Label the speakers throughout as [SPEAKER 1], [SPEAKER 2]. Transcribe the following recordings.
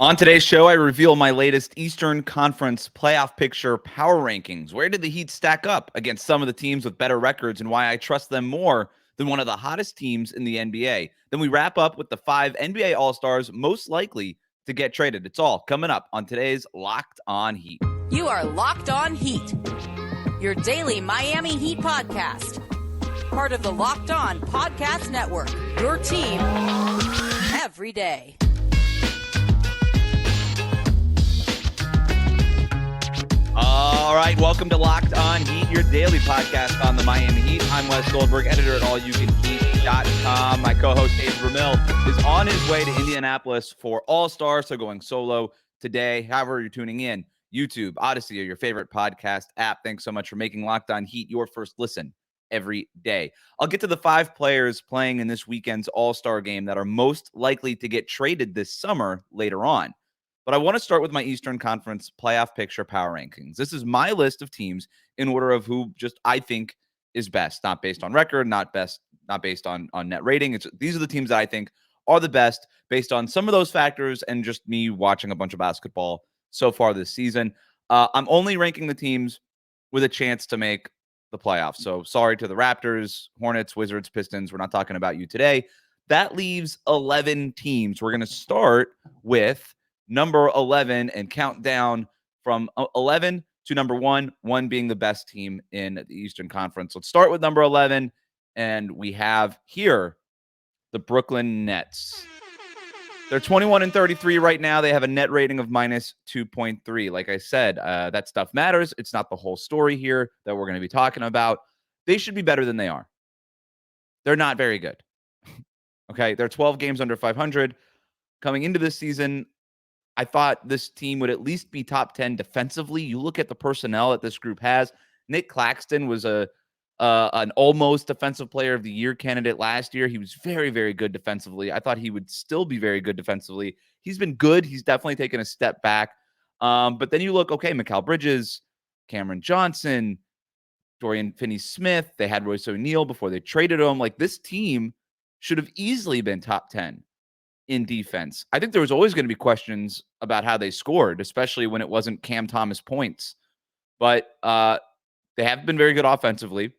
[SPEAKER 1] On today's show, I reveal my latest Eastern Conference playoff picture power rankings. Where did the Heat stack up against some of the teams with better records and why I trust them more than one of the hottest teams in the NBA? Then we wrap up with the 5 NBA All-Stars most likely to get traded. It's all coming up on today's Locked On Heat.
[SPEAKER 2] You are Locked On Heat, your daily Miami Heat podcast. Part of the Locked On Podcast Network, your team every day.
[SPEAKER 1] All right, welcome to Locked On Heat, your daily podcast on the Miami Heat. I'm Wes Goldberg, editor at allyoucanheat.com. My co-host, Dave Vermill, is on his way to Indianapolis for All-Star, so going solo today. However you're tuning in, YouTube, Odyssey, or your favorite podcast app, thanks so much for making Locked On Heat your first listen every day. I'll get to the 5 players playing in this weekend's All-Star game that are most likely to get traded this summer later on. But I want to start with my Eastern Conference playoff picture power rankings. This is my list of teams in order of who just I think is best, not based on record, not based on net rating. These are the teams that I think are the best based on some of those factors and just me watching a bunch of basketball so far this season. I'm only ranking the teams with a chance to make the playoffs. So sorry to the Raptors, Hornets, Wizards, Pistons. We're not talking about you today. That leaves 11 teams. We're going to start with number 11 and count down from 11 to number 1, 1 being the best team in the Eastern Conference. Let's start with number 11, and we have here the Brooklyn Nets. They're 21-33 right now. They have a net rating of minus 2.3. Like I said, that stuff matters. It's not the whole story here that we're going to be talking about. They should be better than they are. They're not very good. Okay, they're 12 games under 500. Coming into this season, I thought this team would at least be top 10 defensively. You look at the personnel that this group has. Nick Claxton was an almost defensive player of the year candidate last year. He was very, very good defensively. I thought he would still be very good defensively. He's been good. He's definitely taken a step back. But then you look, okay, Mikal Bridges, Cameron Johnson, Dorian Finney-Smith. They had Royce O'Neal before they traded him. Like, this team should have easily been top 10 in defense. I think there was always going to be questions about how they scored, especially when it wasn't Cam Thomas points. But they have been very good offensively,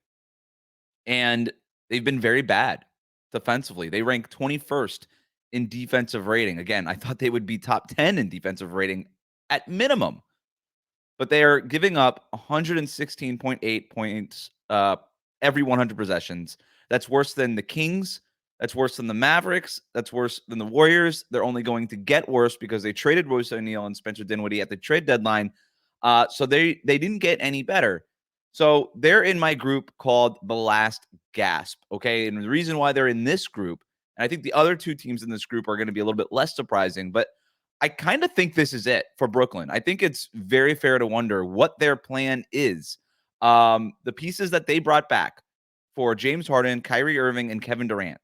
[SPEAKER 1] and they've been very bad defensively. They rank 21st in defensive rating. Again, I thought they would be top 10 in defensive rating at minimum. But they are giving up 116.8 points every 100 possessions. That's worse than the Kings. That's worse than the Mavericks. That's worse than the Warriors. They're only going to get worse because they traded Royce O'Neal and Spencer Dinwiddie at the trade deadline. So they didn't get any better. So they're in my group called the Last Gasp. Okay. And the reason why they're in this group, and I think the other 2 teams in this group are going to be a little bit less surprising, but I kind of think this is it for Brooklyn. I think it's very fair to wonder what their plan is. The pieces that they brought back for James Harden, Kyrie Irving, and Kevin Durant,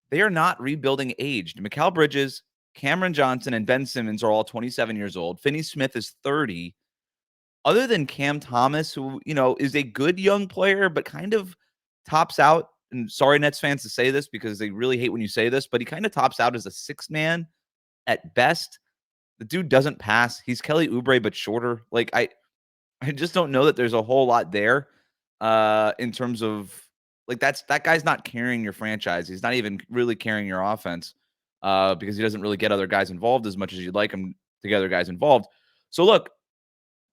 [SPEAKER 1] they are not rebuilding aged. Mikal Bridges, Cameron Johnson, and Ben Simmons are all 27 years old. Finney-Smith is 30. Other than Cam Thomas, who, is a good young player, but kind of tops out, and sorry, Nets fans, to say this because they really hate when you say this, but he kind of tops out as a 6th man at best. The dude doesn't pass. He's Kelly Oubre, but shorter. Like, I just don't know that there's a whole lot there in terms of, like, that guy's not carrying your franchise. He's not even really carrying your offense because he doesn't really get other guys involved as much as you'd like him to get other guys involved. So, look,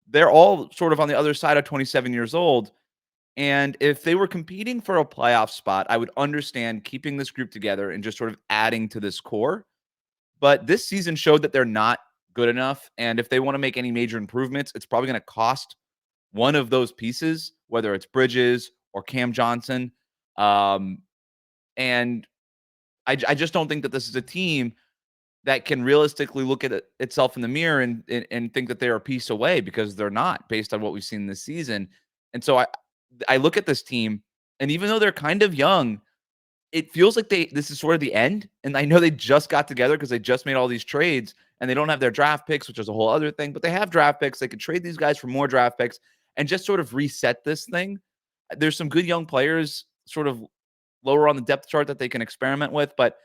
[SPEAKER 1] they're all sort of on the other side of 27 years old. And if they were competing for a playoff spot, I would understand keeping this group together and just sort of adding to this core. But this season showed that they're not good enough. And if they want to make any major improvements, it's probably going to cost one of those pieces, whether it's Bridges or Cam Johnson. And I just don't think that this is a team that can realistically look at itself in the mirror and think that they're a piece away, because they're not, based on what we've seen this season. And so I look at this team, and even though they're kind of young, it feels like this is sort of the end. And I know they just got together because they just made all these trades, and they don't have their draft picks, which is a whole other thing, but they have draft picks. They could trade these guys for more draft picks and just sort of reset this thing. There's some good young players sort of lower on the depth chart that they can experiment with, but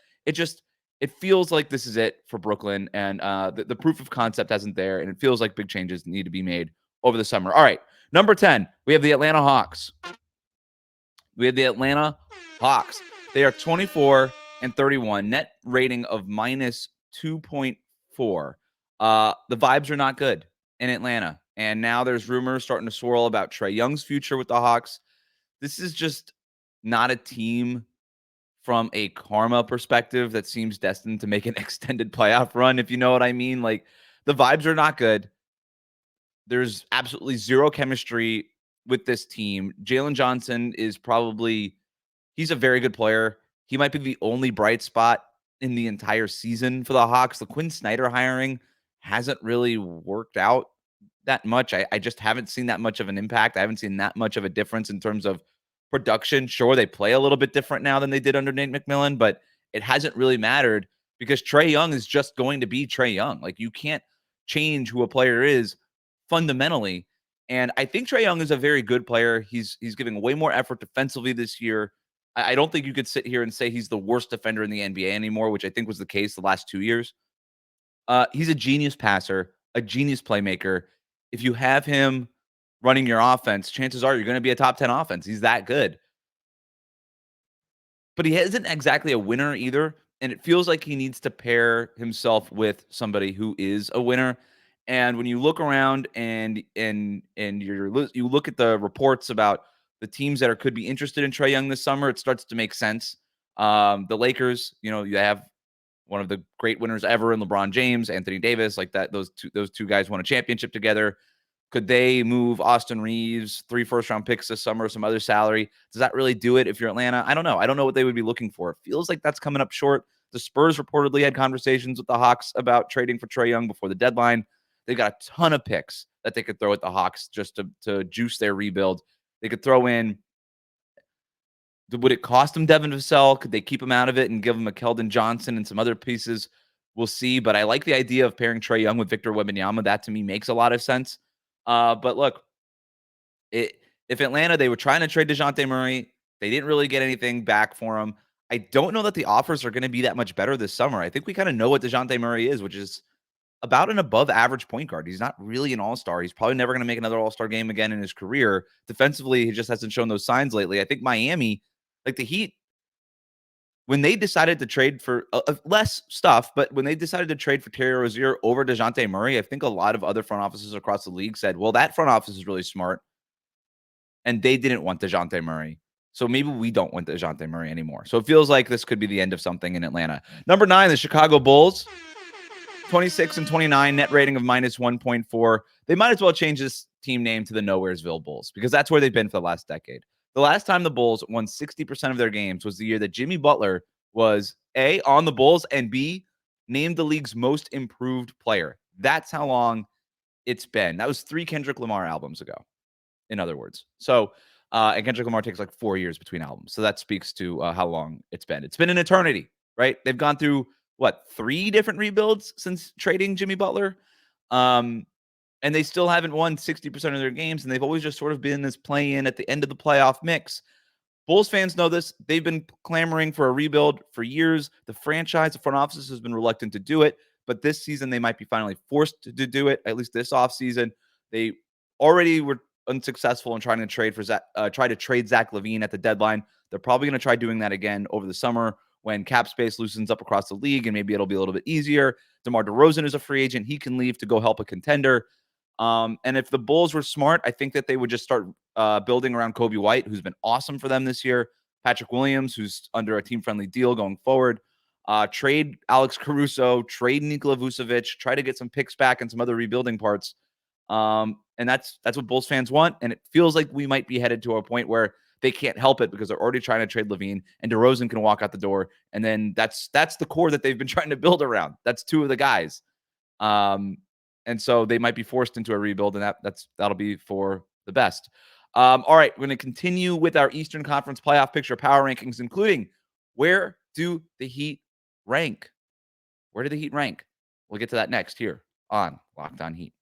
[SPEAKER 1] it feels like this is it for Brooklyn, and the proof of concept hasn't there, and it feels like big changes need to be made over the summer. All right, number 10, we have the Atlanta Hawks. They are 24 and 31, net rating of minus 2.4. The vibes are not good in Atlanta, and now there's rumors starting to swirl about Trae Young's future with the Hawks. This is just not a team from a karma perspective that seems destined to make an extended playoff run, if you know what I mean. Like, the vibes are not good. There's absolutely zero chemistry with this team. Jalen Johnson is he's a very good player. He might be the only bright spot in the entire season for the Hawks. The Quinn Snyder hiring hasn't really worked out that much. I just haven't seen that much of an impact. I haven't seen that much of a difference in terms of production. Sure, they play a little bit different now than they did under Nate McMillan, but it hasn't really mattered because Trae Young is just going to be Trae Young. Like, you can't change who a player is fundamentally. And I think Trae Young is a very good player. He's giving way more effort defensively this year. I don't think you could sit here and say he's the worst defender in the NBA anymore, which I think was the case the last 2 years. He's a genius passer, a genius playmaker. If you have him running your offense, chances are you're going to be a top 10 offense. He's that good. But he isn't exactly a winner either. And it feels like he needs to pair himself with somebody who is a winner. And when you look around and you look at the reports about the teams that could be interested in Trae Young this summer, it starts to make sense. The Lakers, you have one of the great winners ever in LeBron James, Anthony Davis, like that. Those two guys won a championship together. Could they move Austin Reeves, 3 first-round picks this summer, some other salary? Does that really do it if you're Atlanta? I don't know. I don't know what they would be looking for. It feels like that's coming up short. The Spurs reportedly had conversations with the Hawks about trading for Trae Young before the deadline. They got a ton of picks that they could throw at the Hawks just to juice their rebuild. They could throw in. Would it cost them Devin Vassell? Could they keep him out of it and give him a Keldon Johnson and some other pieces? We'll see. But I like the idea of pairing Trae Young with Victor Wembanyama. That to me makes a lot of sense. But look, if Atlanta, they were trying to trade DeJounte Murray, they didn't really get anything back for him. I don't know that the offers are going to be that much better this summer. I think we kind of know what DeJounte Murray is, which is about an above average point guard. He's not really an all-star. He's probably never going to make another all-star game again in his career. Defensively, he just hasn't shown those signs lately. I think Miami, like the Heat, when they decided to trade for less stuff, but when they decided to trade for Terry Rozier over DeJounte Murray, I think a lot of other front offices across the league said, well, that front office is really smart. And they didn't want DeJounte Murray. So maybe we don't want DeJounte Murray anymore. So it feels like this could be the end of something in Atlanta. Number 9, the Chicago Bulls. 26 and 29, net rating of minus 1.4. They might as well change this team name to the Nowheresville Bulls because that's where they've been for the last decade. The last time the Bulls won 60% of their games was the year that Jimmy Butler was A, on the Bulls, and B, named the league's most improved player. That's how long it's been. That was 3 Kendrick Lamar albums ago, in other words. So, and Kendrick Lamar takes like 4 years between albums. So that speaks to how long it's been. It's been an eternity, right? They've gone through, 3 different rebuilds since trading Jimmy Butler? And they still haven't won 60% of their games, and they've always just sort of been this play-in at the end of the playoff mix. Bulls fans know this. They've been clamoring for a rebuild for years. The franchise, the front office has been reluctant to do it, but this season they might be finally forced to do it, at least this offseason. They already were unsuccessful in trying to trade for Zach LaVine at the deadline. They're probably going to try doing that again over the summer when cap space loosens up across the league, and maybe it'll be a little bit easier. DeMar DeRozan is a free agent. He can leave to go help a contender. And if the Bulls were smart, I think that they would just start building around Kobe White, who's been awesome for them this year. Patrick Williams, who's under a team-friendly deal going forward. Trade Alex Caruso, trade Nikola Vucevic, try to get some picks back and some other rebuilding parts. And that's what Bulls fans want. And it feels like we might be headed to a point where they can't help it because they're already trying to trade LaVine, and DeRozan can walk out the door. And then that's the core that they've been trying to build around. That's 2 of the guys. And so they might be forced into a rebuild, and that'll be for the best. All right, we're going to continue with our Eastern Conference playoff picture power rankings, including where do the Heat rank? Where do the Heat rank? We'll get to that next here on Locked On Heat.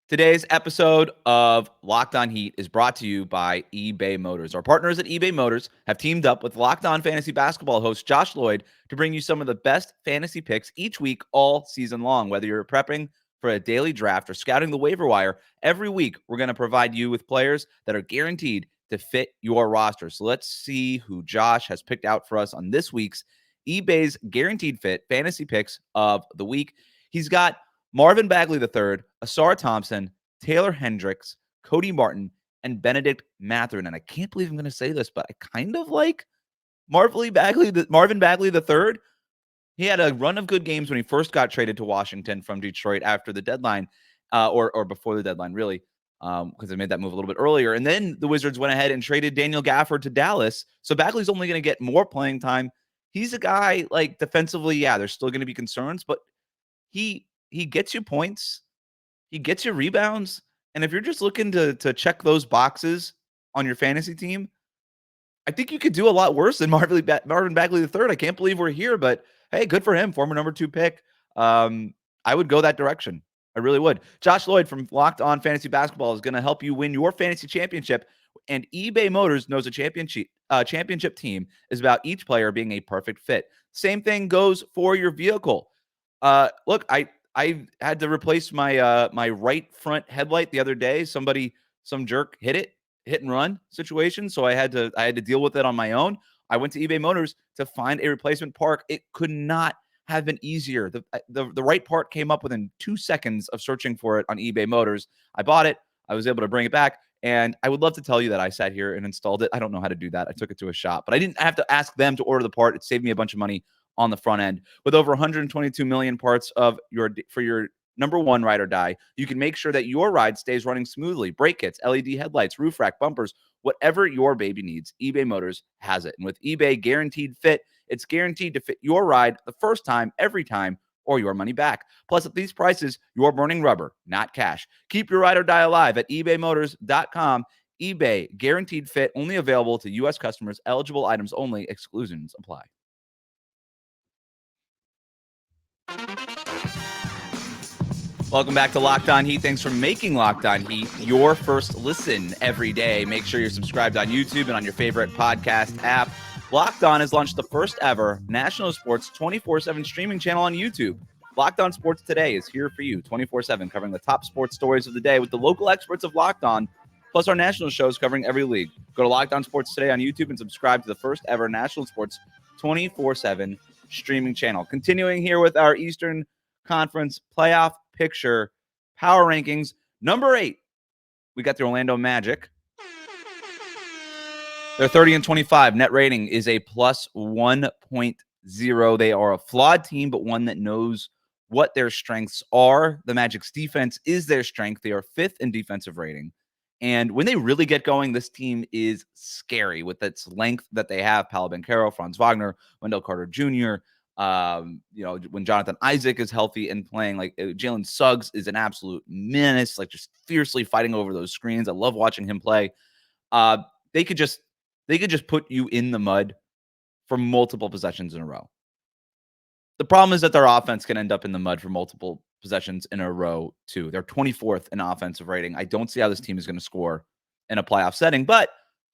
[SPEAKER 1] Today's episode of Locked On Heat is brought to you by eBay Motors. Our partners at eBay Motors have teamed up with Locked On Fantasy Basketball host Josh Lloyd to bring you some of the best fantasy picks each week all season long. Whether you're prepping for a daily draft or scouting the waiver wire, every week we're going to provide you with players that are guaranteed to fit your roster. So let's see who Josh has picked out for us on this week's eBay's Guaranteed Fit Fantasy Picks of the Week. He's got Marvin Bagley III, Asar Thompson, Taylor Hendricks, Cody Martin, and Benedict Mathurin. And I can't believe I'm going to say this, but I kind of like Marvin Bagley III. He had a run of good games when he first got traded to Washington from Detroit after the deadline, or before the deadline, really, because they made that move a little bit earlier. And then the Wizards went ahead and traded Daniel Gafford to Dallas. So Bagley's only going to get more playing time. He's a guy, like, defensively, yeah, there's still going to be concerns, but he gets you points, he gets you rebounds, and if you're just looking to check those boxes on your fantasy team, I think you could do a lot worse than Marvin Bagley III. I can't believe we're here, but hey, good for him, former number 2 pick. I would go that direction. I really would. Josh Lloyd from Locked On Fantasy Basketball is going to help you win your fantasy championship, and eBay Motors knows a championship team is about each player being a perfect fit. Same thing goes for your vehicle. Look, I had to replace my my right front headlight the other day. Some jerk hit and run situation, so I had to deal with it on my own. I went to eBay Motors to find a replacement part. It could not have been easier. The right part came up within 2 seconds of searching for it on eBay Motors. I bought it. I was able to bring it back, and I would love to tell you that I sat here and installed it. I don't know how to do that. I took it to a shop, but I didn't have to ask them to order the part. It saved me a bunch of money on the front end. With over 122 million parts for your number one ride or die, you can make sure that your ride stays running smoothly. Brake kits, LED headlights, roof rack, bumpers, whatever your baby needs, eBay Motors has it. And with eBay Guaranteed Fit, it's guaranteed to fit your ride the first time, every time, or your money back. Plus, at these prices, you're burning rubber, not cash. Keep your ride or die alive at ebaymotors.com. eBay Guaranteed Fit, only available to U.S. customers, eligible items only, exclusions apply. Welcome back to Locked On Heat. Thanks for making Locked On Heat your first listen every day. Make sure you're subscribed on YouTube and on your favorite podcast app. Locked On has launched the first ever national sports 24/7 streaming channel on YouTube. Locked On Sports Today is here for you 24/7, covering the top sports stories of the day with the local experts of Locked On, plus our national shows covering every league. Go to Locked On Sports Today on YouTube and subscribe to the first ever national sports 24/7 streaming channel. Continuing here with our Eastern Conference playoff picture power rankings. Number 8, we got the Orlando Magic. They're 30-25. Net rating is a plus 1.0. They are a flawed team, but one that knows what their strengths are. The Magic's defense is their strength. They are 5th in defensive rating. And when they really get going, this team is scary with its length that they have. Paolo Banchero, Franz Wagner, Wendell Carter Jr., when Jonathan Isaac is healthy and playing, like Jalen Suggs is an absolute menace, like just fiercely fighting over those screens. I love watching him play. They could just put you in the mud for multiple possessions in a row. The problem is that their offense can end up in the mud for multiple possessions in a row too. They're 24th in offensive rating. I don't see how this team is going to score in a playoff setting, but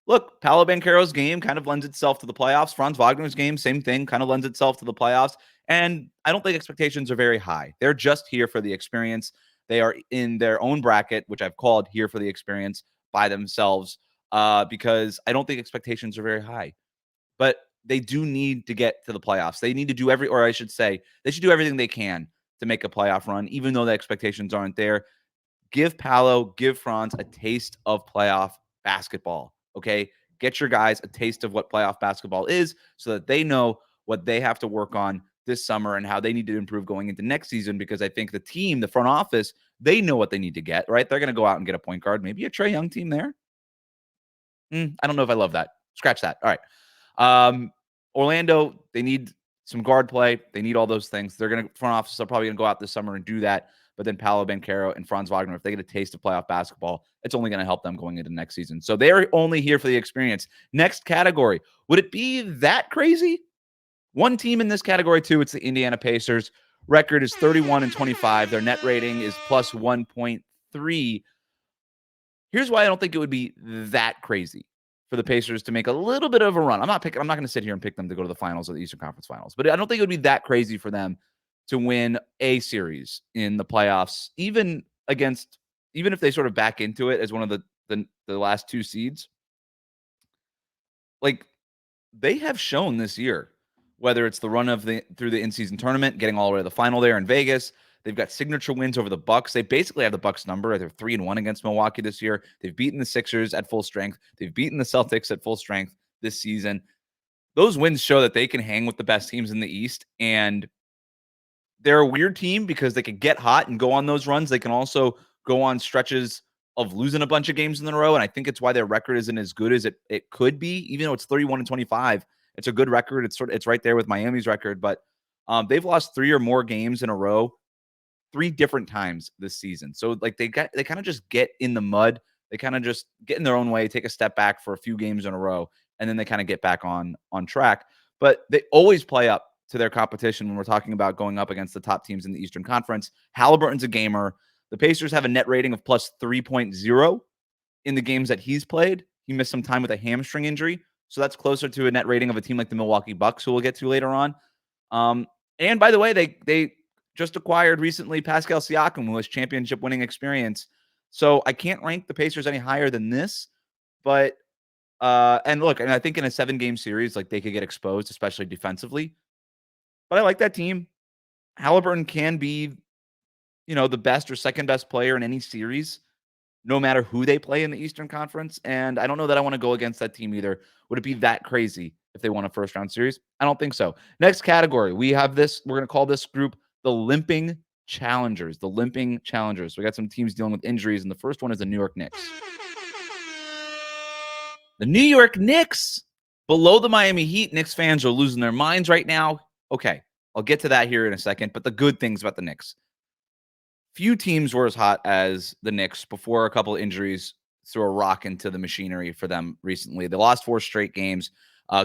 [SPEAKER 1] look, Paolo Banchero's game kind of lends itself to the playoffs. Franz Wagner's game, same thing, kind of lends itself to the playoffs. And I don't think expectations are very high. They're just here for the experience. They are in their own bracket, which I've called here for the experience by themselves, because I don't think expectations are very high. But they do need to get to the playoffs. They need to do they should do everything they can to make a playoff run, even though the expectations aren't there. Give Paolo, give Franz a taste of playoff basketball. Okay, get your guys a taste of what playoff basketball is so that they know what they have to work on this summer and how they need to improve going into next season, because I think the team, the front office, they know what they need to get, right? They're going to go out and get a point guard, maybe a Trae Young team there. I don't know if I love that. Scratch that. All right. Orlando, they need some guard play. They need all those things. Front office are probably going to go out this summer and do that. But then Paolo Banchero and Franz Wagner, if they get a taste of playoff basketball, it's only going to help them going into next season. So they're only here for the experience. Next category. Would it be that crazy? One team in this category, too, it's the Indiana Pacers. Record is 31-25. Their net rating is plus 1.3. 3. Here's why I don't think it would be that crazy for the Pacers to make a little bit of a run. I'm not going to sit here and pick them to go to the finals or the Eastern Conference Finals, but I don't think it would be that crazy for them to win a series in the playoffs, even if they sort of back into it as one of the last 2 seeds. Like, they have shown this year, whether it's the run through the in-season tournament, getting all the way to the final there in Vegas. They've got signature wins over the Bucks. They basically have the Bucks number. They're 3-1 against Milwaukee this year. They've beaten the Sixers at full strength. They've beaten the Celtics at full strength this season. Those wins show that they can hang with the best teams in the East, and they're a weird team because they can get hot and go on those runs. They can also go on stretches of losing a bunch of games in a row, and I think it's why their record isn't as good as it could be. Even though it's 31-25, it's a good record. It's right there with Miami's record, but they've lost 3 or more games in a row 3 different times this season. So like they kind of just get in the mud. They kind of just get in their own way, take a step back for a few games in a row, and then they kind of get back on track. But they always play up to their competition when we're talking about going up against the top teams in the Eastern Conference. Halliburton's a gamer. The Pacers have a net rating of plus 3.0 in the games that he's played. He missed some time with a hamstring injury, so that's closer to a net rating of a team like the Milwaukee Bucks, who we'll get to later on. And by the way, they just acquired recently Pascal Siakam, who has championship winning experience. So I can't rank the Pacers any higher than this. But and look, and I think in a 7-game series, like they could get exposed, especially defensively. But I like that team. Halliburton can be, the best or second best player in any series, no matter who they play in the Eastern Conference. And I don't know that I want to go against that team either. Would it be that crazy if they won a first-round series? I don't think so. Next category, we have this. We're going to call this group the Limping Challengers. The Limping Challengers. We got some teams dealing with injuries, and the first one is the New York Knicks. The New York Knicks, below the Miami Heat. Knicks fans are losing their minds right now. Okay, I'll get to that here in a second, but the good things about the Knicks. Few teams were as hot as the Knicks before a couple of injuries threw a rock into the machinery for them recently. They lost 4 straight games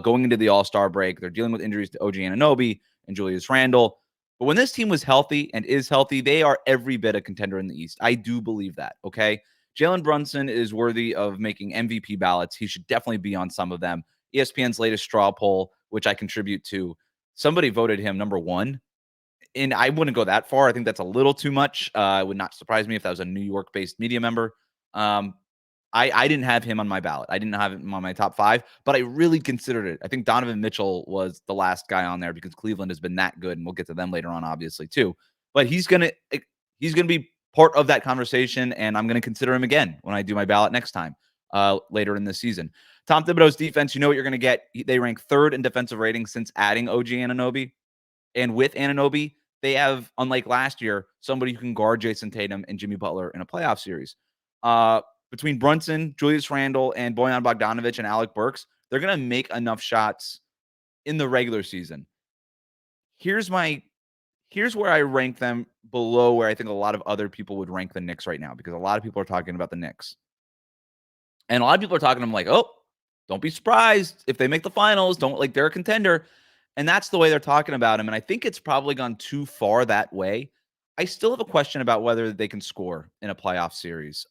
[SPEAKER 1] going into the All-Star break. They're dealing with injuries to OG Anunoby and Julius Randle. But when this team was healthy and is healthy, they are every bit a contender in the East. I do believe that, okay? Jalen Brunson is worthy of making MVP ballots. He should definitely be on some of them. ESPN's latest straw poll, which I contribute to, somebody voted him number 1. And I wouldn't go that far. I think that's a little too much. It would not surprise me if that was a New York-based media member. I didn't have him on my ballot. I didn't have him on my top 5, but I really considered it. I think Donovan Mitchell was the last guy on there because Cleveland has been that good, and we'll get to them later on, obviously, too. But he's gonna be part of that conversation, and I'm gonna consider him again when I do my ballot next time later in the season. Tom Thibodeau's defense, you know what you're gonna get. They rank 3rd in defensive rating since adding OG Anunoby, and with Anunoby, they have, unlike last year, somebody who can guard Jason Tatum and Jimmy Butler in a playoff series. Between Brunson, Julius Randle, and Bojan Bogdanovic and Alec Burks, they're going to make enough shots in the regular season. Here's where I rank them below where I think a lot of other people would rank the Knicks right now, because a lot of people are talking about the Knicks. And a lot of people are talking to them like, oh, don't be surprised if they make the finals. They're a contender. And that's the way they're talking about him. And I think it's probably gone too far that way. I still have a question about whether they can score in a playoff series.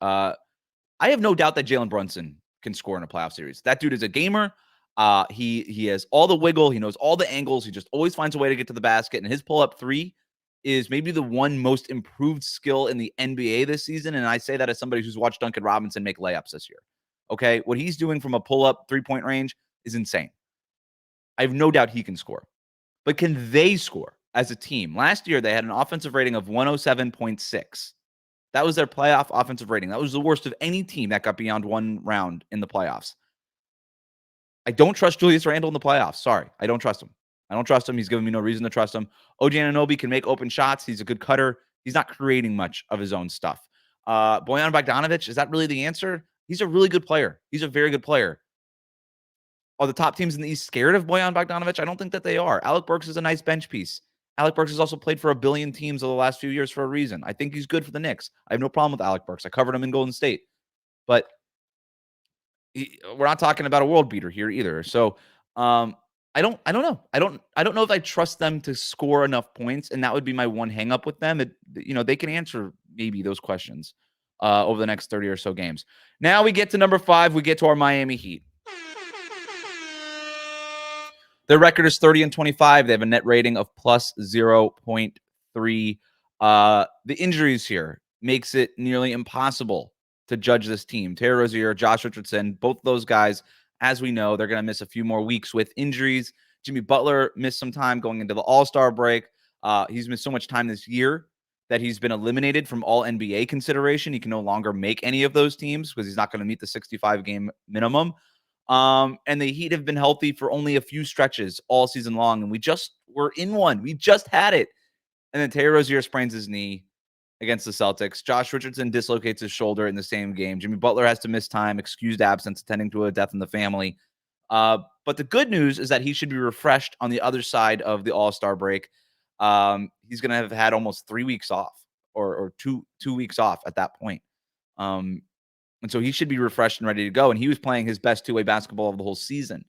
[SPEAKER 1] I have no doubt that Jalen Brunson can score in a playoff series. That dude is a gamer. He has all the wiggle. He knows all the angles. He just always finds a way to get to the basket. And his pull-up 3 is maybe the one most improved skill in the NBA this season. And I say that as somebody who's watched Duncan Robinson make layups this year. Okay, what he's doing from a pull-up 3-point range is insane. I have no doubt he can score. But can they score as a team? Last year, they had an offensive rating of 107.6. That was their playoff offensive rating. That was the worst of any team that got beyond 1 round in the playoffs. I don't trust Julius Randle in the playoffs. Sorry, I don't trust him. He's given me no reason to trust him. OG Anunoby can make open shots. He's a good cutter. He's not creating much of his own stuff. Bojan Bogdanovic, is that really the answer? He's a really good player. He's a very good player. Are the top teams in the East scared of Bojan Bogdanovic? I don't think that they are. Alec Burks is a nice bench piece. Alec Burks has also played for 1 billion teams over the last few years for a reason. I think he's good for the Knicks. I have no problem with Alec Burks. I covered him in Golden State. But we're not talking about a world beater here either. So I don't know. I don't know if I trust them to score enough points, and that would be my one hang up with them. They can answer maybe those questions. over the next 30 or so games. Now we get to number 5. We get to our Miami Heat. Their record is 30-25. They have a net rating of plus 0.3. The injuries here makes it nearly impossible to judge this team. Terry Rozier, Josh Richardson, both of those guys, as we know, they're going to miss a few more weeks with injuries. Jimmy Butler missed some time going into the All-Star break. He's missed so much time this year that he's been eliminated from all NBA consideration. He can no longer make any of those teams because he's not going to meet the 65-game minimum. And the Heat have been healthy for only a few stretches all season long. And we just were in one. We just had it. And then Terry Rozier sprains his knee against the Celtics. Josh Richardson dislocates his shoulder in the same game. Jimmy Butler has to miss time, excused absence, attending to a death in the family. But the good news is that he should be refreshed on the other side of the All-Star break. He's going to have had almost 3 weeks off or two weeks off at that point. And so he should be refreshed and ready to go. And he was playing his best two-way basketball of the whole season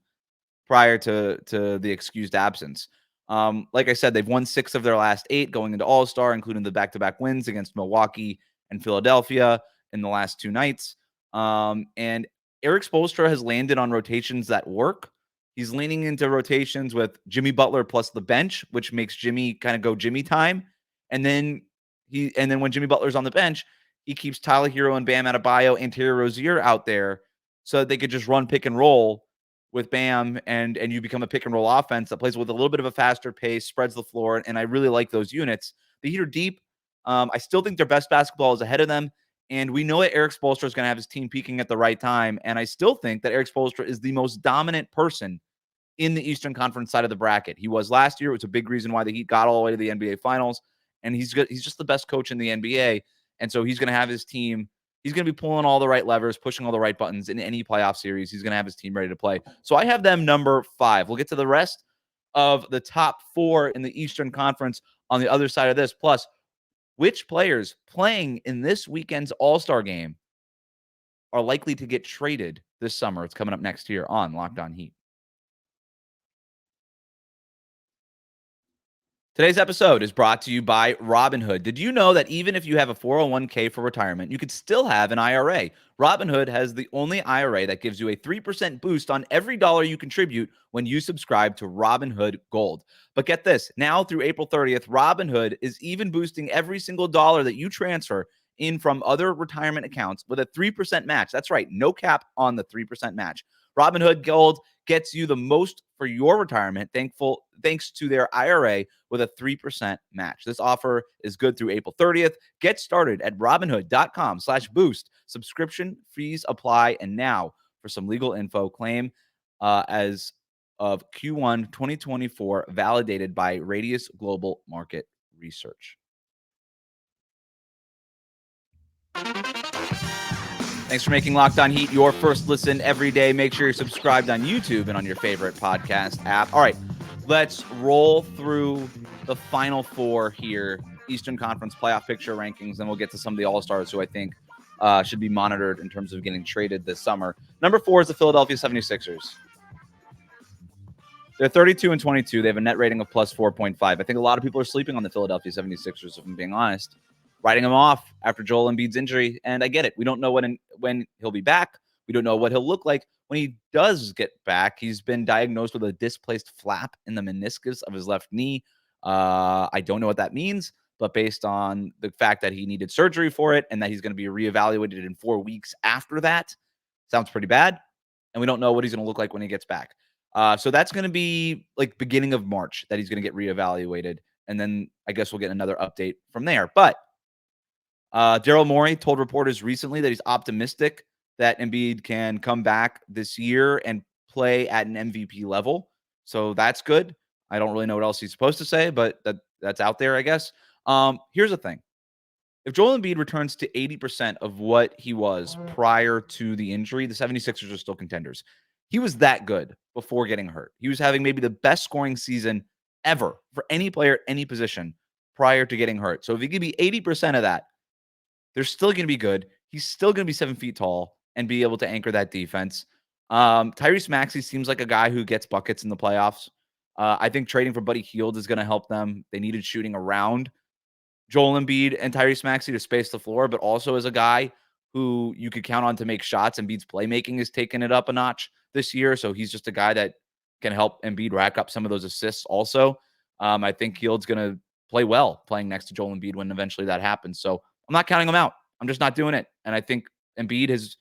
[SPEAKER 1] prior to the excused absence. Like I said, they've won 6 of their last 8 going into All-Star, including the back-to-back wins against Milwaukee and Philadelphia in the last 2 nights. And Eric Spoelstra has landed on rotations that work. He's leaning into rotations with Jimmy Butler plus the bench, which makes Jimmy kind of go Jimmy time. And then when Jimmy Butler's on the bench, he keeps Tyler Hero and Bam Adebayo and Terry Rozier out there so that they could just run pick and roll with Bam, and you become a pick and roll offense that plays with a little bit of a faster pace, spreads the floor, and I really like those units. The Heat are deep. I still think their best basketball is ahead of them, and we know that Eric Spoelstra is going to have his team peaking at the right time, and I still think that Eric Spoelstra is the most dominant person in the Eastern Conference side of the bracket. He was last year. It was a big reason why the Heat got all the way to the NBA Finals, and he's good. He's just the best coach in the NBA, and so he's going to have his team. He's going to be pulling all the right levers, pushing all the right buttons in any playoff series. He's going to have his team ready to play. So I have them number 5. We'll get to the rest of the top 4 in the Eastern Conference on the other side of this. Plus, which players playing in this weekend's All-Star game are likely to get traded this summer? It's coming up next year on Locked On Heat. Today's episode is brought to you by Robinhood. Did you know that even if you have a 401k for retirement, you could still have an IRA? Robinhood has the only IRA that gives you a 3% boost on every dollar you contribute when you subscribe to Robinhood Gold. But get this, now through April 30th, Robinhood is even boosting every single dollar that you transfer in from other retirement accounts with a 3% match. That's right, no cap on the 3% match. Robinhood Gold gets you the most for your retirement, thanks to their IRA with a 3% match. This offer is good through April 30th. Get started at robinhood.com/boost. Subscription fees apply. And now for some legal info, claim as of Q1 2024, validated by Radius Global Market Research. Thanks for making Locked On Heat your first listen every day. Make sure you're subscribed on YouTube and on your favorite podcast app. All right, let's roll through the final 4 here. Eastern Conference playoff picture rankings, and we'll get to some of the All-Stars who I think should be monitored in terms of getting traded this summer. Number 4 is the Philadelphia 76ers. They're 32-22. They have a net rating of plus 4.5. I think a lot of people are sleeping on the Philadelphia 76ers, if I'm being honest. Writing him off after Joel Embiid's injury, and I get it. We don't know when he'll be back. We don't know what he'll look like when he does get back. He's been diagnosed with a displaced flap in the meniscus of his left knee. I don't know what that means, but based on the fact that he needed surgery for it and that he's going to be reevaluated in 4 weeks after that, sounds pretty bad. And we don't know what he's going to look like when he gets back. So that's going to be like beginning of March that he's going to get reevaluated. And then I guess we'll get another update from there. But Daryl Morey told reporters recently that he's optimistic that Embiid can come back this year and play at an MVP level. So that's good. I don't really know what else he's supposed to say, but that's out there, I guess. Here's the thing. If Joel Embiid returns to 80% of what he was prior to the injury, the 76ers are still contenders. He was that good before getting hurt. He was having maybe the best scoring season ever for any player, any position prior to getting hurt. So if he could be 80% of that, they're still going to be good. He's still going to be 7 feet tall and be able to anchor that defense. Tyrese Maxey seems like a guy who gets buckets in the playoffs. I think trading for Buddy Hield is going to help them. They needed shooting around Joel Embiid and Tyrese Maxey to space the floor, but also as a guy who you could count on to make shots. Embiid's playmaking has taken it up a notch this year, so he's just a guy that can help Embiid rack up some of those assists also. I think Hield's going to play well playing next to Joel Embiid when eventually that happens. So I'm not counting him out. I'm just not doing it. And I think Embiid has,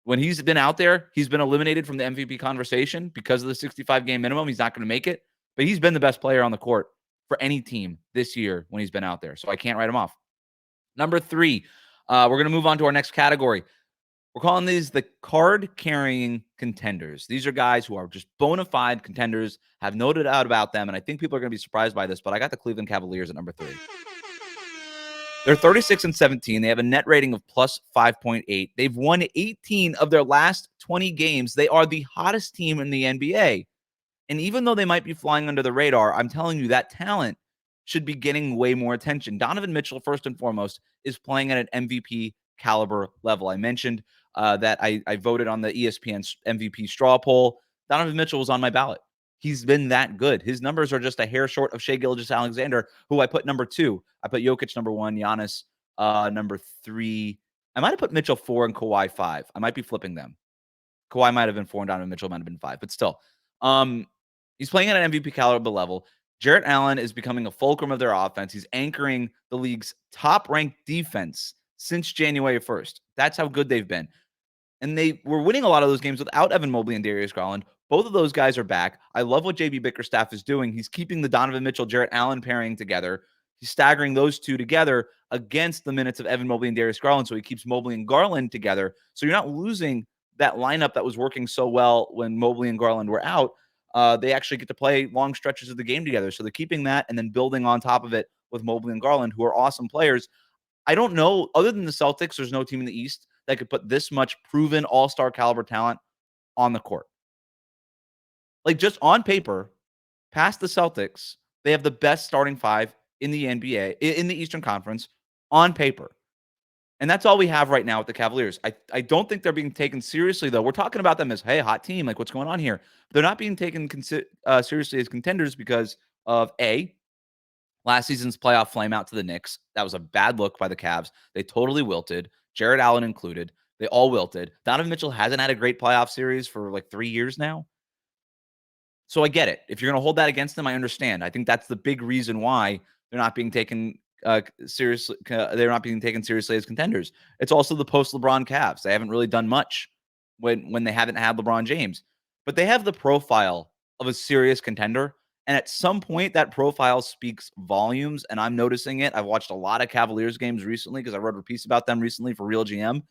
[SPEAKER 1] when he's been out there, he's been eliminated from the MVP conversation because of the 65-game minimum. He's not going to make it, but he's been the best player on the court for any team this year when he's been out there. So I can't write him off. Number 3, we're going to move on to our next category. We're calling these the card-carrying contenders. These are guys who are just bona fide contenders, have no doubt about them, and I think people are going to be surprised by this, but I got the Cleveland Cavaliers at number 3. They're 36-17. They have a net rating of plus 5.8. They've won 18 of their last 20 games. They are the hottest team in the NBA. And even though they might be flying under the radar, I'm telling you that talent should be getting way more attention. Donovan Mitchell, first and foremost, is playing at an MVP caliber level. I mentioned that I voted on the ESPN MVP straw poll. Donovan Mitchell was on my ballot. He's been that good. His numbers are just a hair short of Shai Gilgeous-Alexander, who I put number 2. I put Jokic number 1, Giannis number 3. I might have put Mitchell 4 and Kawhi 5. I might be flipping them. Kawhi might have been 4 and Donovan Mitchell might have been 5, but still. He's playing at an MVP caliber level. Jarrett Allen is becoming a fulcrum of their offense. He's anchoring the league's top-ranked defense since January 1st. That's how good they've been. And they were winning a lot of those games without Evan Mobley and Darius Garland. Both of those guys are back. I love what JB Bickerstaff is doing. He's keeping the Donovan Mitchell-Jarrett Allen pairing together. He's staggering those two together against the minutes of Evan Mobley and Darius Garland, so he keeps Mobley and Garland together. So you're not losing that lineup that was working so well when Mobley and Garland were out. They actually get to play long stretches of the game together. So they're keeping that and then building on top of it with Mobley and Garland, who are awesome players. I don't know, other than the Celtics, there's no team in the East that could put this much proven all-star caliber talent on the court. Like, just on paper, past the Celtics, they have the best starting 5 in the NBA, in the Eastern Conference, on paper. And that's all we have right now with the Cavaliers. I don't think they're being taken seriously, though. We're talking about them as, hey, hot team, like what's going on here? They're not being taken seriously as contenders because of, A, last season's playoff flame out to the Knicks. That was a bad look by the Cavs. They totally wilted, Jarrett Allen included. They all wilted. Donovan Mitchell hasn't had a great playoff series for like 3 years now. So I get it. If you're going to hold that against them, I understand. I think that's the big reason why they're not being taken seriously. They're not being taken seriously as contenders. It's also the post-LeBron Cavs. They haven't really done much when they haven't had LeBron James. But they have the profile of a serious contender. And at some point, that profile speaks volumes, and I'm noticing it. I've watched a lot of Cavaliers games recently because I wrote a piece about them recently for Real GM.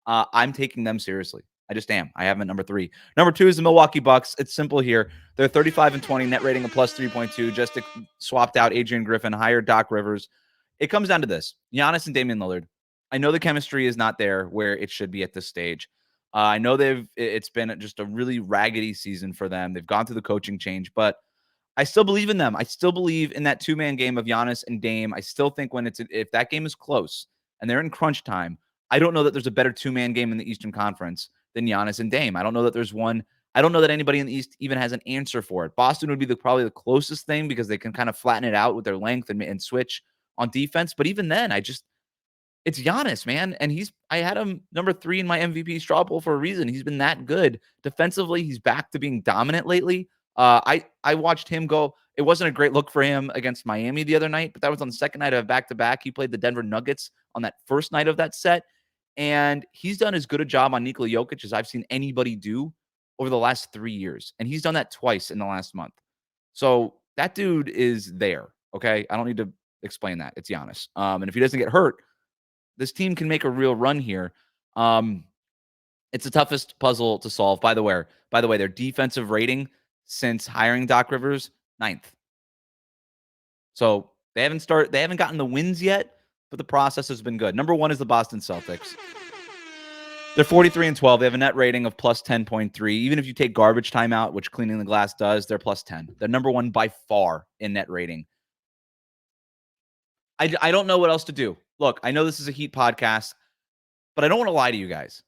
[SPEAKER 1] I'm taking them seriously. I just am. I have them at number 3. Number 2 is the Milwaukee Bucks. It's simple here. They're 35-20, net rating of plus 3.2. Just swapped out Adrian Griffin, hired Doc Rivers. It comes down to this. Giannis and Damian Lillard. I know the chemistry is not there where it should be at this stage. I know it's been just a really raggedy season for them. They've gone through the coaching change, but I still believe in them. I still believe in that 2-man game of Giannis and Dame. I still think if that game is close and they're in crunch time, I don't know that there's a better 2-man game in the Eastern Conference than Giannis and Dame. I don't know that there's one. I don't know that anybody in the East even has an answer for it. Boston would be probably the closest thing because they can kind of flatten it out with their length and switch on defense. But even then, it's Giannis, man. And I had him number 3 in my MVP straw poll for a reason. He's been that good. Defensively, he's back to being dominant lately. I watched him go. It wasn't a great look for him against Miami the other night, but that was on the second night of back-to-back. He played the Denver Nuggets on that first night of that set, and he's done as good a job on Nikola Jokic as I've seen anybody do over the last 3 years, and he's done that twice in the last month. So that dude is there, okay? I don't need to explain that. It's Giannis. And if he doesn't get hurt, this team can make a real run here. It's the toughest puzzle to solve. By the way, their defensive rating since hiring Doc Rivers, 9th. So they haven't gotten the wins yet, but the process has been good. Number 1 is the Boston Celtics. They're 43-12. They have a net rating of plus 10.3. Even if you take garbage time out, which cleaning the glass does, they're plus 10. They're number 1 by far in net rating. I don't know what else to do. Look, I know this is a Heat podcast, but I don't want to lie to you guys.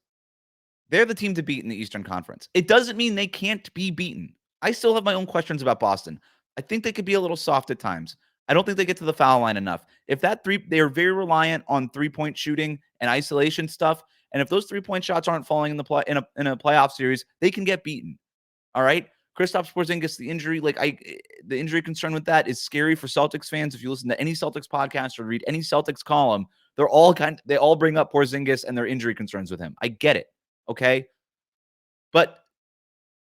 [SPEAKER 1] They're the team to beat in the Eastern Conference. It doesn't mean they can't be beaten. I still have my own questions about Boston. I think they could be a little soft at times. I don't think they get to the foul line enough. If that they are very reliant on 3-point shooting and isolation stuff. And if those 3-point shots aren't falling in a playoff series, they can get beaten. All right. Kristaps Porzingis, the injury concern with that is scary for Celtics fans. If you listen to any Celtics podcast or read any Celtics column, they all bring up Porzingis and their injury concerns with him. I get it. Okay. But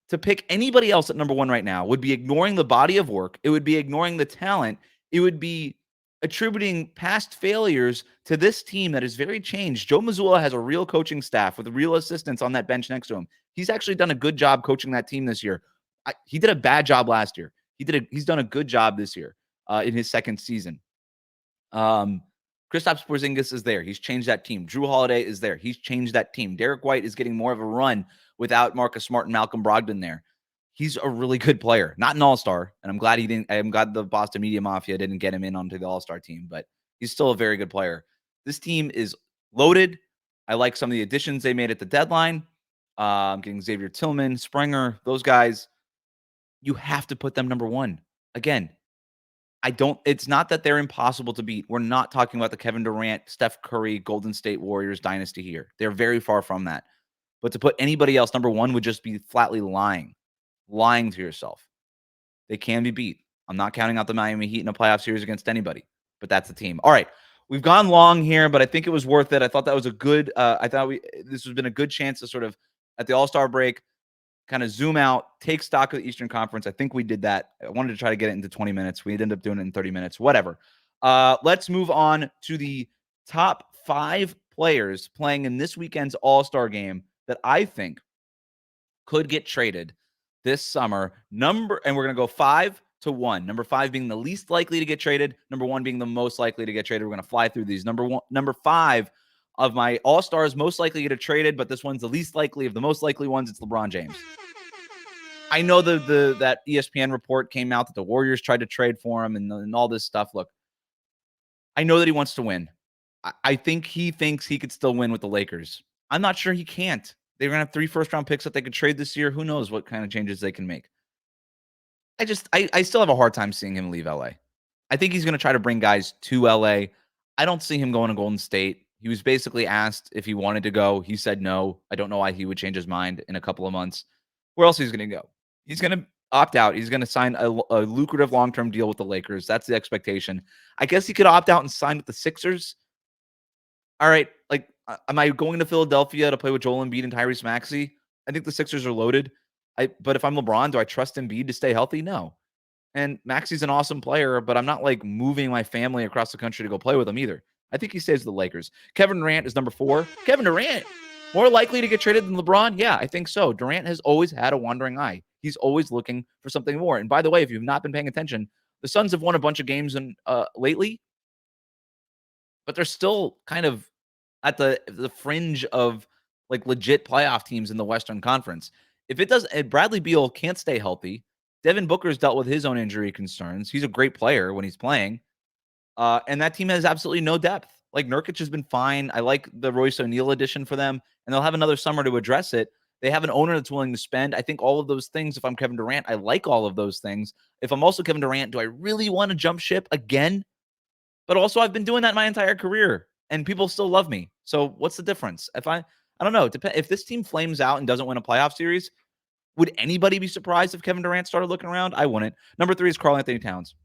[SPEAKER 1] to pick anybody else at number one right now would be ignoring the body of work. It would be ignoring the talent. It would be attributing past failures to this team that is very changed. Joe Mazzulla has a real coaching staff with real assistants on that bench next to him. He's actually done a good job coaching that team this year. He did a bad job last year. He's done a good job this year in his second season. Kristaps Porzingis is there. He's changed that team. Drew Holiday is there. He's changed that team. Derek White is getting more of a run without Marcus Smart and Malcolm Brogdon there. He's a really good player, not an all-star. And I'm glad I'm glad the Boston Media Mafia didn't get him in onto the all-star team, but he's still a very good player. This team is loaded. I like some of the additions they made at the deadline. Getting Xavier Tillman, Springer, those guys. You have to put them number one. Again, it's not that they're impossible to beat. We're not talking about the Kevin Durant, Steph Curry, Golden State Warriors dynasty here. They're very far from that. But to put anybody else number one would just be flatly lying to yourself. They can be beat. I'm not counting out the Miami Heat in a playoff series against anybody, but that's the team. All right. We've gone long here, but I think it was worth it. I thought that was a good, this has been a good chance to sort of at the All-Star break, kind of zoom out, take stock of the Eastern Conference. I think we did that. I wanted to try to get it into 20 minutes. We ended up doing it in 30 minutes, whatever. Let's move on to the top 5 players playing in this weekend's All-Star game that I think could get traded this summer. And we're going to go 5 to 1. Number 5 being the least likely to get traded. Number 1 being the most likely to get traded. We're going to fly through these. Number 5 of my All-Stars most likely to get traded, but this one's the least likely of the most likely ones. It's LeBron James. I know that ESPN report came out that the Warriors tried to trade for him and all this stuff. Look, I know that he wants to win. I think he thinks he could still win with the Lakers. I'm not sure he can't. They're going to have 3 first-round picks that they could trade this year. Who knows what kind of changes they can make. I still have a hard time seeing him leave LA. I think he's going to try to bring guys to LA. I don't see him going to Golden State. He was basically asked if he wanted to go. He said no. I don't know why he would change his mind in a couple of months. Where else is he going to go? He's going to opt out. He's going to sign a lucrative long-term deal with the Lakers. That's the expectation. I guess he could opt out and sign with the Sixers. All right, am I going to Philadelphia to play with Joel Embiid and Tyrese Maxey? I think the Sixers are loaded. But if I'm LeBron, do I trust Embiid to stay healthy? No. And Maxey's an awesome player, but I'm not moving my family across the country to go play with him either. I think he stays with the Lakers. Kevin Durant is number 4. Kevin Durant, more likely to get traded than LeBron? Yeah, I think so. Durant has always had a wandering eye. He's always looking for something more. And by the way, if you've not been paying attention, the Suns have won a bunch of games lately, but they're still kind of at the fringe of legit playoff teams in the Western Conference. Bradley Beal can't stay healthy. Devin Booker's dealt with his own injury concerns. He's a great player when he's playing. And that team has absolutely no depth. Nurkic has been fine. I like the Royce O'Neal addition for them, and they'll have another summer to address it. They have an owner that's willing to spend. I think all of those things, if I'm Kevin Durant, I like all of those things. If I'm also Kevin Durant, do I really want to jump ship again? But also, I've been doing that my entire career, and people still love me. So what's the difference? I don't know. If this team flames out and doesn't win a playoff series, would anybody be surprised if Kevin Durant started looking around? I wouldn't. Number 3 is Karl-Anthony Towns.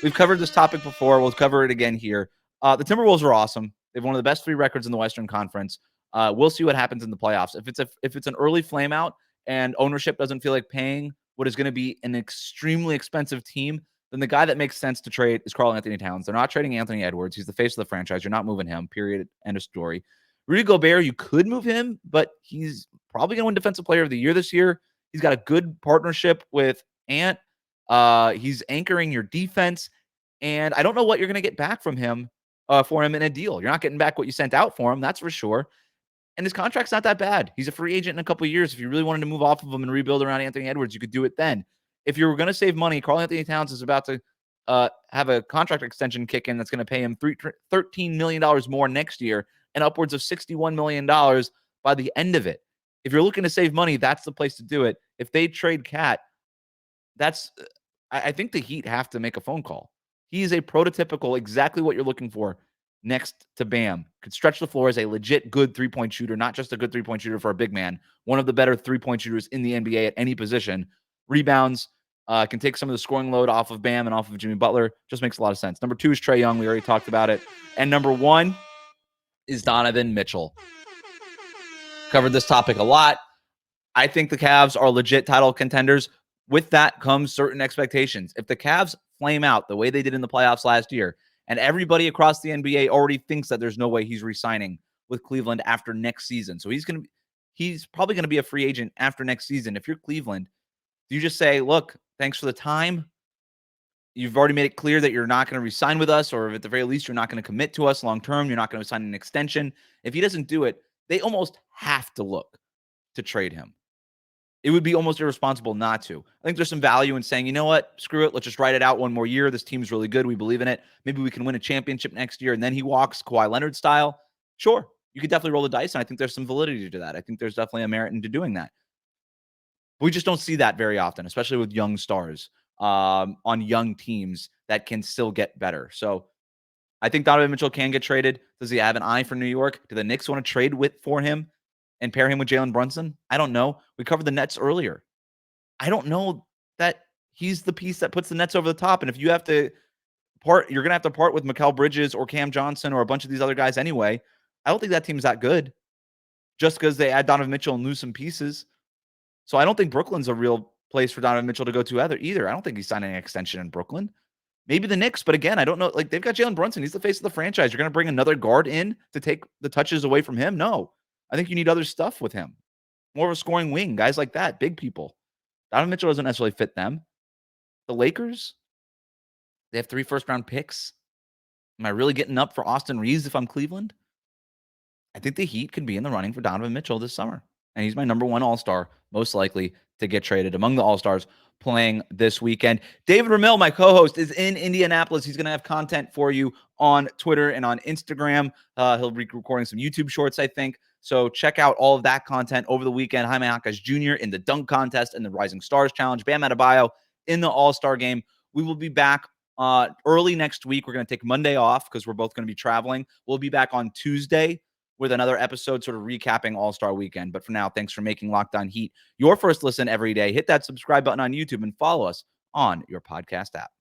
[SPEAKER 1] We've covered this topic before. We'll cover it again here. The Timberwolves are awesome. They have one of the best 3 records in the Western Conference. We'll see what happens in the playoffs. If it's an early flame out and ownership doesn't feel like paying what is going to be an extremely expensive team, then the guy that makes sense to trade is Karl-Anthony Towns. They're not trading Anthony Edwards. He's the face of the franchise. You're not moving him, period, end of story. Rudy Gobert, you could move him, but he's probably going to win Defensive Player of the Year this year. He's got a good partnership with Ant. He's anchoring your defense, and I don't know what you're going to get back from him for him in a deal. You're not getting back what you sent out for him, that's for sure. And his contract's not that bad. He's a free agent in a couple of years. If you really wanted to move off of him and rebuild around Anthony Edwards, you could do it then. If you were going to save money, Karl-Anthony Towns is about to have a contract extension kick in that's going to pay him $13 million more next year and upwards of $61 million by the end of it. If you're looking to save money, that's the place to do it. If they trade Cat, I think the Heat have to make a phone call. He is a prototypical, exactly what you're looking for next to Bam. Could stretch the floor as a legit good three-point shooter, not just a good three-point shooter for a big man. One of the better three-point shooters in the NBA at any position. Rebounds, can take some of the scoring load off of Bam and off of Jimmy Butler. Just makes a lot of sense. Number 2 is Trae Young. We already talked about it. And number 1 is Donovan Mitchell. Covered this topic a lot. I think the Cavs are legit title contenders. With that comes certain expectations. If the Cavs flame out the way they did in the playoffs last year, and everybody across the NBA already thinks that there's no way he's re-signing with Cleveland after next season. So he's probably going to be a free agent after next season. If you're Cleveland, do you just say, look, thanks for the time. You've already made it clear that you're not going to re-sign with us, or at the very least, you're not going to commit to us long-term. You're not going to sign an extension. If he doesn't do it, they almost have to look to trade him. It would be almost irresponsible not to. I think there's some value in saying, you know what, screw it. Let's just ride it out one more year. This team's really good. We believe in it. Maybe we can win a championship next year. And then he walks Kawhi Leonard style. Sure, you could definitely roll the dice. And I think there's some validity to that. I think there's definitely a merit into doing that. We just don't see that very often, especially with young stars on young teams that can still get better. So I think Donovan Mitchell can get traded. Does he have an eye for New York? Do the Knicks want to trade for him and pair him with Jalen Brunson? I don't know. We covered the Nets earlier. I don't know that he's the piece that puts the Nets over the top. And if you have to you're going to have to part with Mikal Bridges or Cam Johnson or a bunch of these other guys anyway. I don't think that team's that good just because they add Donovan Mitchell and lose some pieces. So I don't think Brooklyn's a real place for Donovan Mitchell to go to either. I don't think he's signing an extension in Brooklyn. Maybe the Knicks, but again, I don't know. Like, they've got Jalen Brunson. He's the face of the franchise. You're going to bring another guard in to take the touches away from him? No. I think you need other stuff with him. More of a scoring wing, guys like that, big people. Donovan Mitchell doesn't necessarily fit them. The Lakers, they have 3 first-round picks. Am I really getting up for Austin Reeves if I'm Cleveland? I think the Heat could be in the running for Donovan Mitchell this summer. And he's my number 1 all-star, most likely to get traded among the all-stars playing this weekend. David Ramil, my co-host, is in Indianapolis. He's going to have content for you on Twitter and on Instagram. He'll be recording some YouTube shorts, I think. So check out all of that content over the weekend. Jaime Jaquez Jr. in the dunk contest and the Rising Stars Challenge. Bam Adebayo in the All-Star game. We will be back early next week. We're going to take Monday off because we're both going to be traveling. We'll be back on Tuesday with another episode sort of recapping All-Star Weekend. But for now, thanks for making Locked On Heat your first listen every day. Hit that subscribe button on YouTube and follow us on your podcast app.